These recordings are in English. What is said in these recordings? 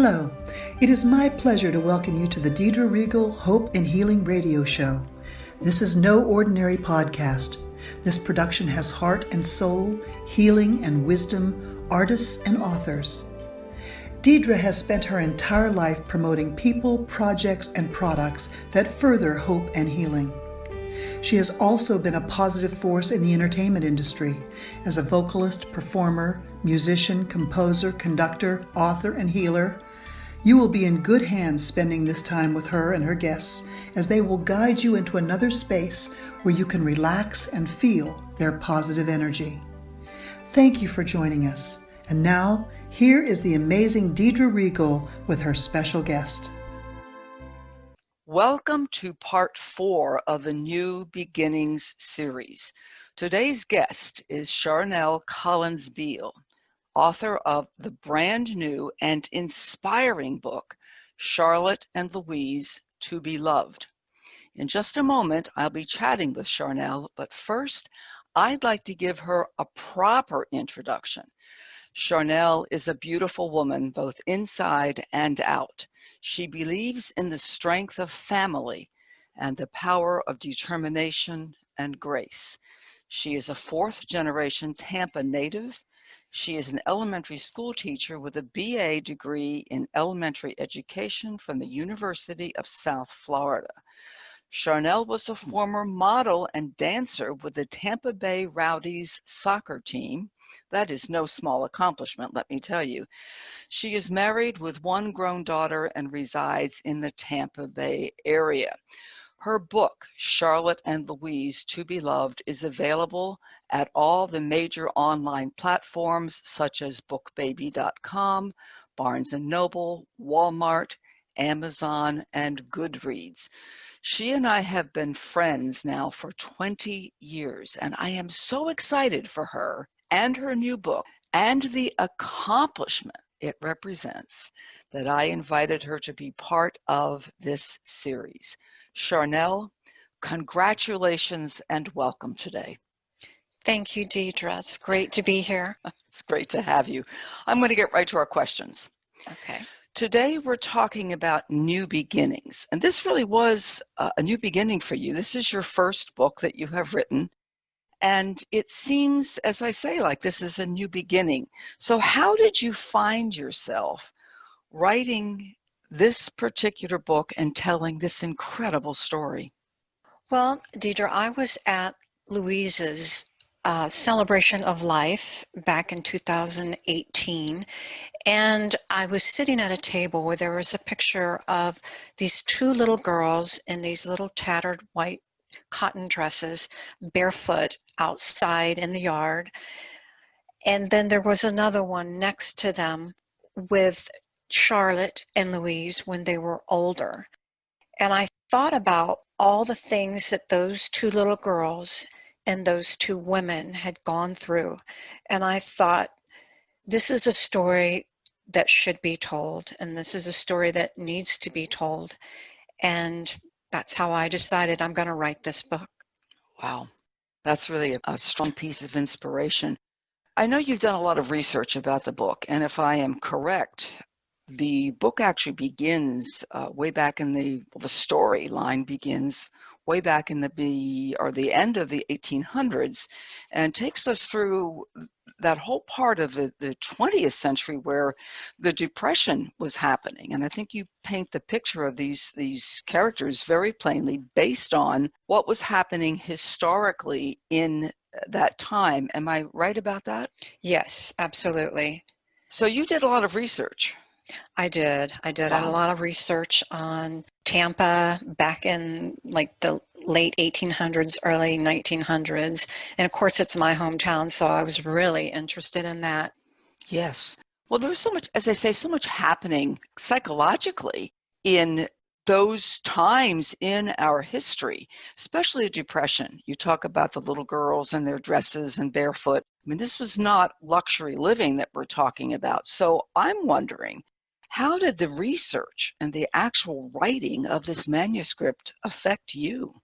Hello, it is my pleasure to welcome you to the Deidre Reigel Hope and Healing Radio Show. This is no ordinary podcast. This production has heart and soul, healing and wisdom, artists and authors. Deidre has spent her entire life promoting people, projects, and products that further hope and healing. She has also been a positive force in the entertainment industry as a vocalist, performer, musician, composer, conductor, author, and healer. You will be in good hands spending this time with her and her guests as they will guide you into another space where you can relax and feel their positive energy. Thank you for joining us. And now, here is the amazing Deidre Reigel with her special guest. Welcome to part 4 of the New Beginnings series. Today's guest is Charnell Collins Beel, author of the brand new and inspiring book, Charlotte and Louise, To Be Loved. In just a moment, I'll be chatting with Charnell, but first, I'd like to give her a proper introduction. Charnell is a beautiful woman, both inside and out. She believes in the strength of family and the power of determination and grace. She is a fourth-generation Tampa native. She is an elementary school teacher with a BA degree in elementary education from the University of South Florida. Charnell was a former model and dancer with the Tampa Bay Rowdies soccer team. That is no small accomplishment, let me tell you. She is married with one grown daughter and resides in the Tampa Bay area. Her book, Charlotte and Louise, To Be Loved, is available at all the major online platforms such as bookbaby.com, Barnes & Noble, Walmart, Amazon, and Goodreads. She and I have been friends now for 20 years, and I am so excited for her and her new book and the accomplishment it represents that I invited her to be part of this series. Charnell, congratulations and welcome today. Thank you, Deidre. It's great to be here. It's great to have you. I'm going to get right to our questions. Okay. Today, we're talking about new beginnings, and this really was a new beginning for you. This is your first book that you have written, and it seems, as I say, like this is a new beginning. So how did you find yourself writing this particular book and telling this incredible story? Well, Deidre, I was at Louise's celebration of life back in 2018, and I was sitting at a table where there was a picture of these two little girls in these little tattered white cotton dresses, barefoot outside in the yard. And then there was another one next to them with Charlotte and Louise when they were older. And I thought about all the things that those two little girls and those two women had gone through. And I thought, this is a story that should be told, and this is a story that needs to be told. And that's how I decided I'm going to write this book. Wow, that's really a strong piece of inspiration. I know you've done a lot of research about the book, and if I am correct, the book actually begins way back in the storyline begins way back in the end of the 1800s and takes us through that whole part of the 20th century where the Depression was happening. And I think you paint the picture of these characters very plainly based on what was happening historically in that time. Am I right about that? Yes, absolutely. So you did a lot of research. I did. I did Wow. a lot of research on Tampa back in like the late 1800s, early 1900s. And of course, it's my hometown, so I was really interested in that. Yes. Well, there was so much, as I say, so much happening psychologically in those times in our history, especially the Depression. You talk about the little girls and their dresses and barefoot. I mean, this was not luxury living that we're talking about. So I'm wondering, how did the research and the actual writing of this manuscript affect you?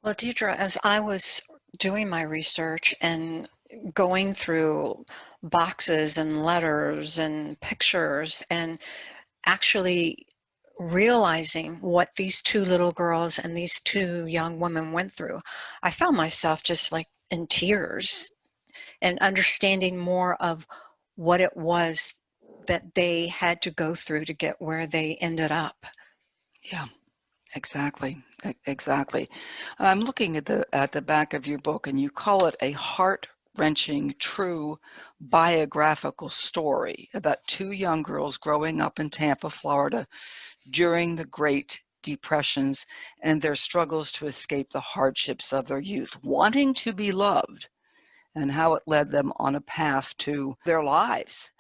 Well, Deidre, as I was doing my research and going through boxes and letters and pictures and actually realizing what these two little girls and these two young women went through, I found myself just like in tears and understanding more of what it was that they had to go through to get where they ended up. Yeah, exactly. Exactly. I'm looking at the back of your book, and you call it a heart-wrenching, true biographical story about two young girls growing up in Tampa, Florida during the Great Depressions and their struggles to escape the hardships of their youth, wanting to be loved, and how it led them on a path to their lives.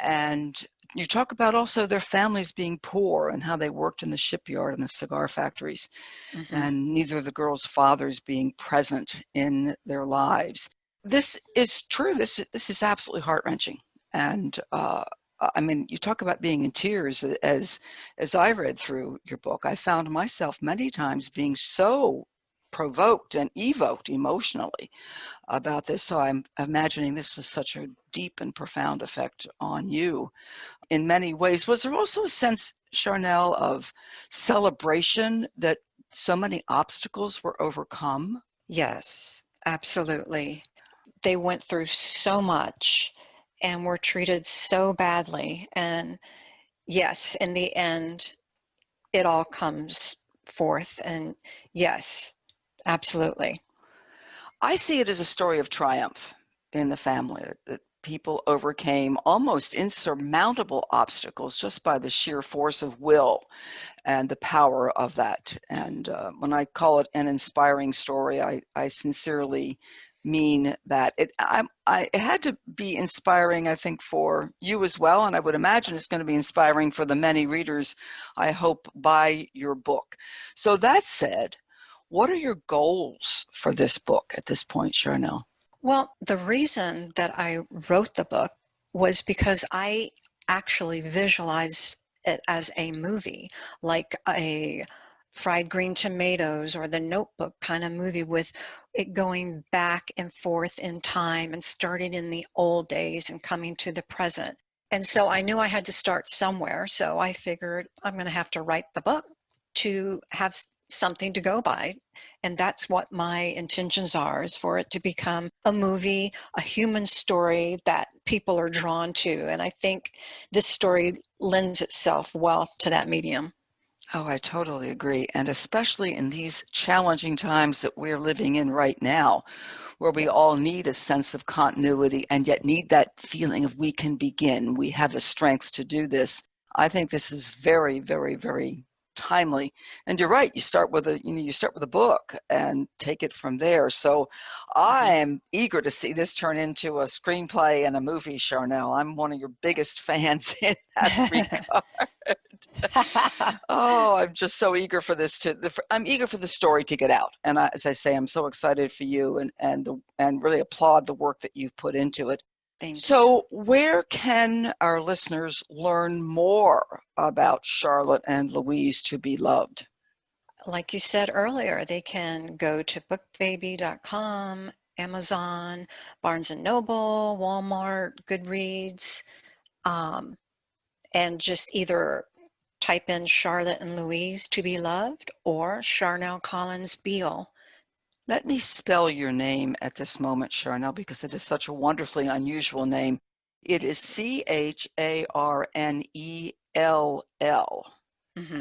And you talk about also their families being poor and how they worked in the shipyard and the cigar factories, Mm-hmm. and neither of the girls' fathers being present in their lives. This is true. This is absolutely heart-wrenching. And I mean, you talk about being in tears. As I read through your book, I found myself many times being so provoked and evoked emotionally about this. So I'm imagining this was such a deep and profound effect on you in many ways. Was there also a sense, Charnell, of celebration that so many obstacles were overcome? Yes, absolutely. They went through so much and were treated so badly. And yes, in the end, it all comes forth. And yes, absolutely. I see it as a story of triumph in the family, that people overcame almost insurmountable obstacles just by the sheer force of will and the power of that. And when I call it an inspiring story, I sincerely mean that. It had to be inspiring, I think, for you as well, and I would imagine it's going to be inspiring for the many readers, I hope, by your book. So that said, what are your goals for this book at this point, Charnell? Well, the reason that I wrote the book was because I actually visualized it as a movie, like a fried green tomatoes or the Notebook kind of movie, with it going back and forth in time and starting in the old days and coming to the present. And so I knew I had to start somewhere. So I figured I'm going to have to write the book to have something to go by. And that's what my intentions are, is for it to become a movie, a human story that people are drawn to. And I think this story lends itself well to that medium. Oh, I totally agree. And especially in these challenging times that we're living in right now, where we all Yes. need a sense of continuity and yet need that feeling of we can begin, we have the strength to do this. I think this is very, very, very timely. And you're right, you start with a book and take it from there. So I Mm-hmm. am eager to see this turn into a screenplay and a movie, Charnel. I'm one of your biggest fans in that regard. Oh, I'm just so eager for I'm eager for the story to get out. And as I say, I'm so excited for you and really applaud the work that you've put into it. Thank you. So where can our listeners learn more about Charlotte and Louise to be loved? Like you said earlier, they can go to bookbaby.com, Amazon, Barnes and Noble, Walmart, Goodreads, um, and just either type in Charlotte and Louise to be loved or Charnell Collins Beel. Let me spell your name at this moment, Charnel, because it is such a wonderfully unusual name. It is Charnell. Mm-hmm.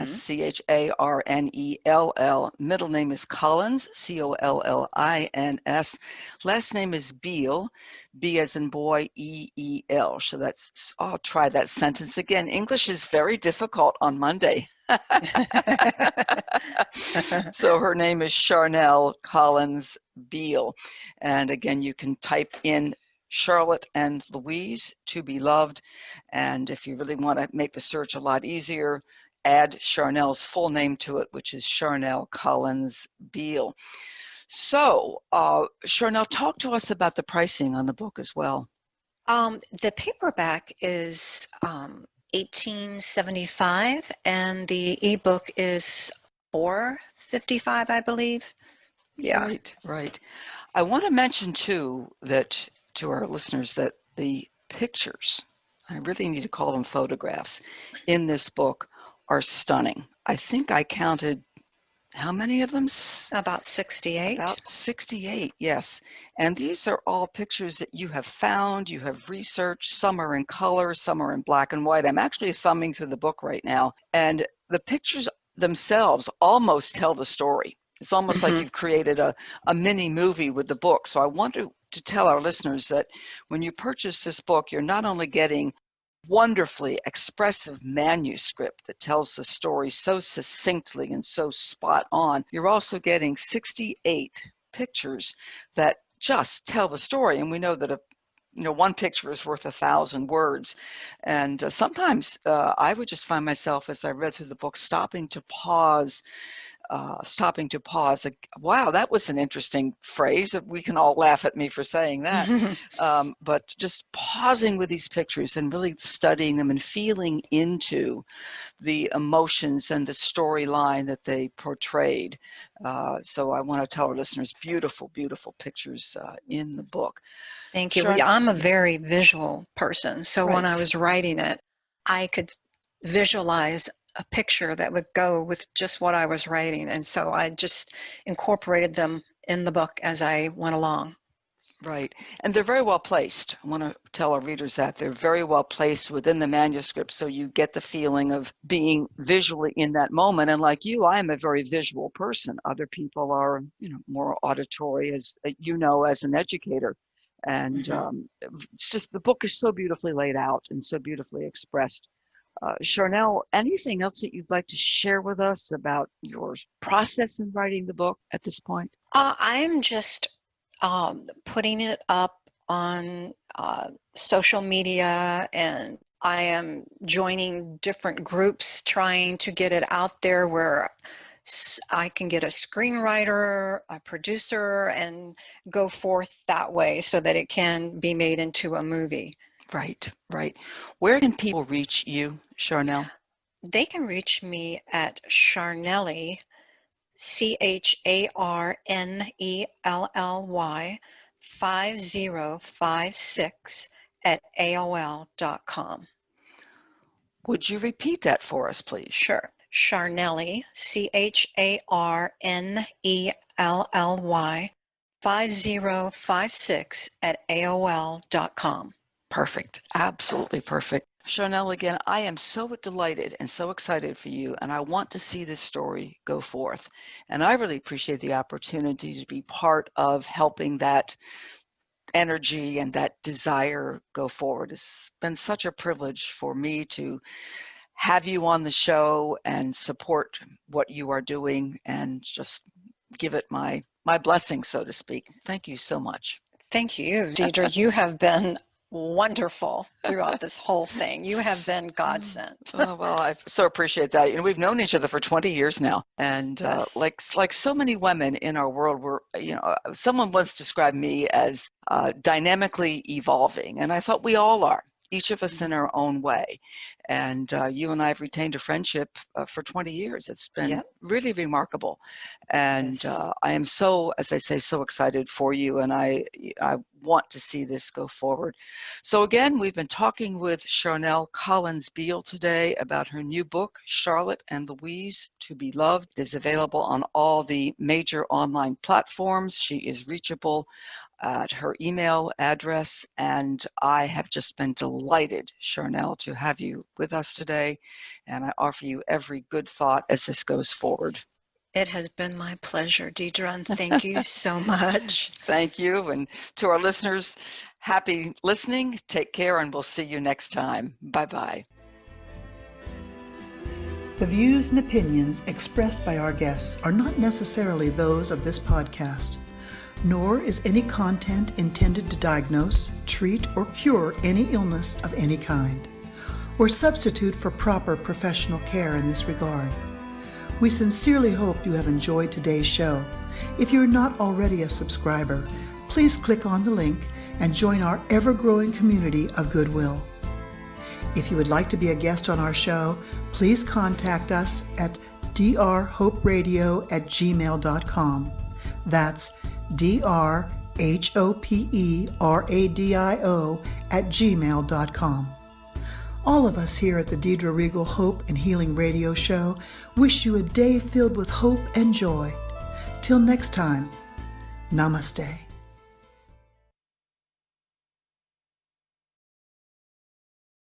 Charnell. Middle name is Collins, Collins. Last name is Beel, B as in boy, EEL. So I'll try that sentence again. English is very difficult on Monday. So her name is Charnell Collins Beel. And again, you can type in Charlotte and Louise to be loved. And if you really want to make the search a lot easier, add Charnell's full name to it, which is Charnell Collins Beel. So, Charnell, talk to us about the pricing on the book as well. The paperback is $18.75 and the ebook is $4.55, I believe. Yeah. Right, right. I want to mention too that to our listeners that the pictures I really need to call them photographs, in this book are stunning. I think I counted how many of them? About 68. About 68, yes. And these are all pictures that you have found, you have researched. Some are in color, some are in black and white. I'm actually thumbing through the book right now, and the pictures themselves almost tell the story. It's almost like you've created a mini movie with the book. So I want to tell our listeners that when you purchase this book, you're not only getting wonderfully expressive manuscript that tells the story so succinctly and so spot on, you're also getting 68 pictures that just tell the story. And we know that one picture is worth 1,000 words. And sometimes I would just find myself, as I read through the book, stopping to pause. Like, wow, that was an interesting phrase. We can all laugh at me for saying that. But just pausing with these pictures and really studying them and feeling into the emotions and the storyline that they portrayed. So I want to tell our listeners, beautiful, beautiful pictures in the book. Thank you. I'm a very visual person. So Right. when I was writing it, I could visualize a picture that would go with just what I was writing. And so I just incorporated them in the book as I went along. Right. And they're very well placed. I want to tell our readers that they're very well placed within the manuscript, so you get the feeling of being visually in that moment. And like you, I am a very visual person. Other people are, more auditory, as as an educator. And it's just, the book is so beautifully laid out and so beautifully expressed. Charnell, anything else that you'd like to share with us about your process in writing the book at this point? I'm just putting it up on social media, and I am joining different groups trying to get it out there where I can get a screenwriter, a producer, and go forth that way so that it can be made into a movie. Right. Where can people reach you, Charnell? They can reach me at Charnelly, CHARNELLY 5056 at AOL.com. Would you repeat that for us, please? Sure. Charnelly, CHARNELLY 5056 at AOL.com. Perfect. Absolutely perfect. Charnell, again, I am so delighted and so excited for you, and I want to see this story go forth. And I really appreciate the opportunity to be part of helping that energy and that desire go forward. It's been such a privilege for me to have you on the show and support what you are doing and just give it my blessing, so to speak. Thank you so much. Thank you, Deidre. You have been wonderful throughout this whole thing. You have been God sent. Oh, well, I so appreciate that. We've known each other for 20 years now. And Yes. like so many women in our world, we're, someone once described me as dynamically evolving. And I thought we all are, each of us in our own way. And you and I have retained a friendship for 20 years. It's been really remarkable. And Yes. I am so, as I say, so excited for you. And I want to see this go forward. So again, we've been talking with Charnell Collins Beel today about her new book, Charlotte and Louise, To Be Loved. It is available on all the major online platforms. She is reachable at her email address, and I have just been delighted, Charnell, to have you with us today, and I offer you every good thought as this goes forward. It has been my pleasure, Deidre, and thank you so much. Thank you, and to our listeners, happy listening, take care, and we'll see you next time. Bye-bye. The views and opinions expressed by our guests are not necessarily those of this podcast, nor is any content intended to diagnose, treat, or cure any illness of any kind, or substitute for proper professional care in this regard. We sincerely hope you have enjoyed today's show. If you're not already a subscriber, please click on the link and join our ever-growing community of goodwill. If you would like to be a guest on our show, please contact us at drhoperadio@gmail.com. That's drhoperadio@gmail.com. All of us here at the Deidre Reigel Hope and Healing Radio Show wish you a day filled with hope and joy. Till next time, namaste.